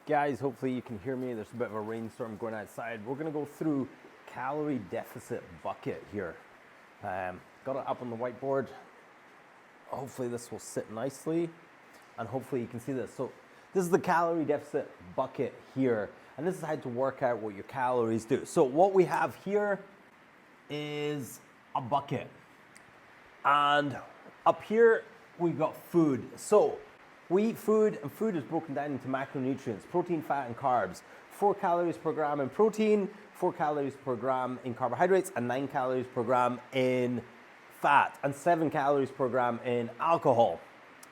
Guys, hopefully you can hear me. There's a bit of a rainstorm going outside. We're going to go through calorie deficit bucket here. Got it up on the whiteboard. Hopefully this will sit nicely, and hopefully you can see this. So this is the calorie deficit bucket here, and this is how to work out what your calories do. So what we have here is a bucket, and up here we've got food. So we eat food, and food is broken down into macronutrients: protein, fat, and carbs. 4 calories per gram in protein, 4 calories per gram in carbohydrates, and 9 calories per gram in fat, and 7 calories per gram in alcohol.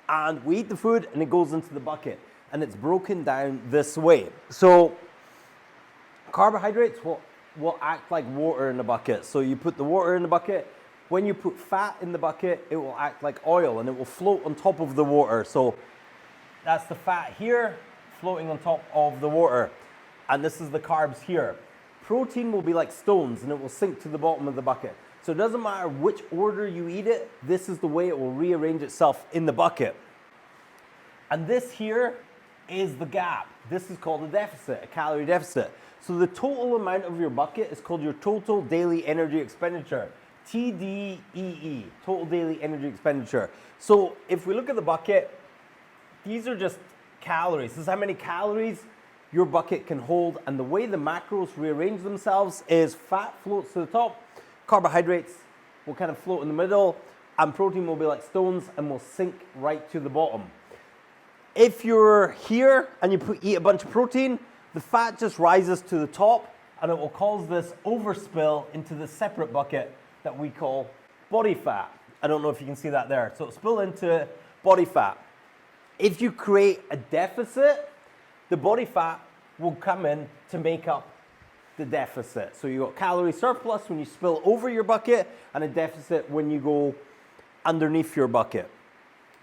And we eat the food, and it goes into the bucket, and it's broken down this way. So carbohydrates will act like water in the bucket. So you put the water in the bucket. When you put fat in the bucket, it will act like oil, and it will float on top of the water. So that's the fat here floating on top of the water. And this is the carbs here. Protein will be like stones, and it will sink to the bottom of the bucket. So it doesn't matter which order you eat it, this is the way it will rearrange itself in the bucket. And this here is the gap. This is called a deficit, a calorie deficit. So the total amount of your bucket is called your total daily energy expenditure. TDEE, total daily energy expenditure. So if we look at the bucket, these are just calories. This is how many calories your bucket can hold, and the way the macros rearrange themselves is fat floats to the top, carbohydrates will kind of float in the middle, and protein will be like stones and will sink right to the bottom. If you're here and you eat a bunch of protein, the fat just rises to the top, and it will cause this overspill into the separate bucket that we call body fat. I don't know if you can see that there. So it'll spill into body fat. If you create a deficit, the body fat will come in to make up the deficit. So you've got calorie surplus when you spill over your bucket, and a deficit when you go underneath your bucket.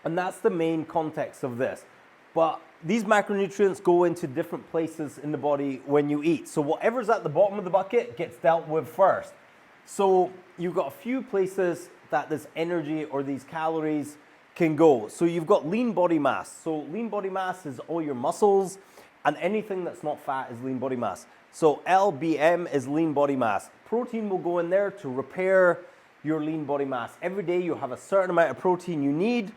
And that's the main context of this. But these macronutrients go into different places in the body when you eat. So whatever's at the bottom of the bucket gets dealt with first. So you've got a few places that this energy or these calories can go. So you've got lean body mass. So lean body mass is all your muscles, and anything that's not fat is lean body mass. So LBM is lean body mass. Protein will go in there to repair your lean body mass. Every day you have a certain amount of protein you need,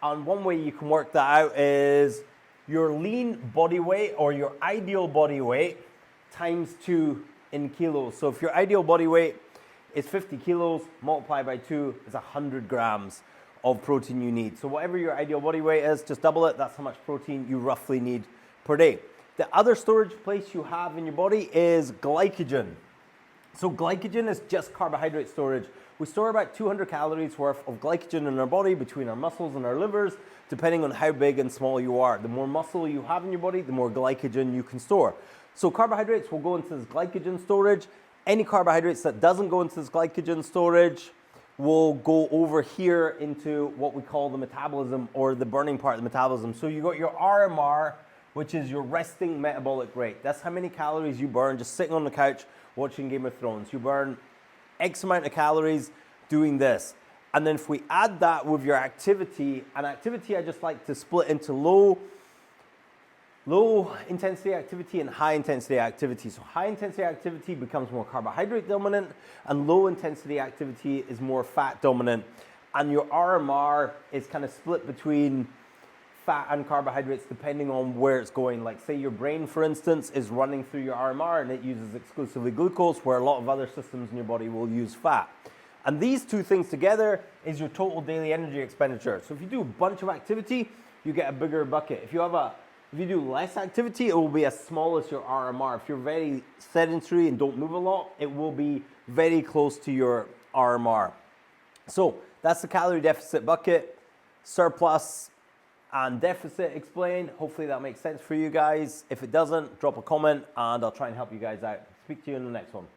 and one way you can work that out is your lean body weight, or your ideal body weight, times 2 in kilos. So if your ideal body weight is 50 kilos, multiplied by 2 is 100 grams of protein you need. So whatever your ideal body weight is, just double it. That's how much protein you roughly need per day. The other storage place you have in your body is glycogen. So glycogen is just carbohydrate storage. We store about 200 calories worth of glycogen in our body between our muscles and our livers, depending on how big and small you are. The more muscle you have in your body, the more glycogen you can store. So carbohydrates will go into this glycogen storage. Any carbohydrates that doesn't go into this glycogen storage will go over here into what we call the metabolism, or the burning part of the metabolism. So you got your RMR, which is your resting metabolic rate. That's how many calories you burn just sitting on the couch watching Game of Thrones. You burn X amount of calories doing this. And then if we add that with your activity, and activity I just like to split into low intensity activity and high intensity activity. So high intensity activity becomes more carbohydrate dominant, and low intensity activity is more fat dominant. And your RMR is kind of split between fat and carbohydrates depending on where it's going. Like say your brain, for instance, is running through your RMR, and it uses exclusively glucose, where a lot of other systems in your body will use fat. And these two things together is your total daily energy expenditure. So if you do a bunch of activity, you get a bigger bucket. If you do less activity, it will be as small as your RMR. If you're very sedentary and don't move a lot, it will be very close to your RMR. So that's the calorie deficit bucket, surplus and deficit explained. Hopefully that makes sense for you guys. If it doesn't, drop a comment and I'll try and help you guys out. Speak to you in the next one.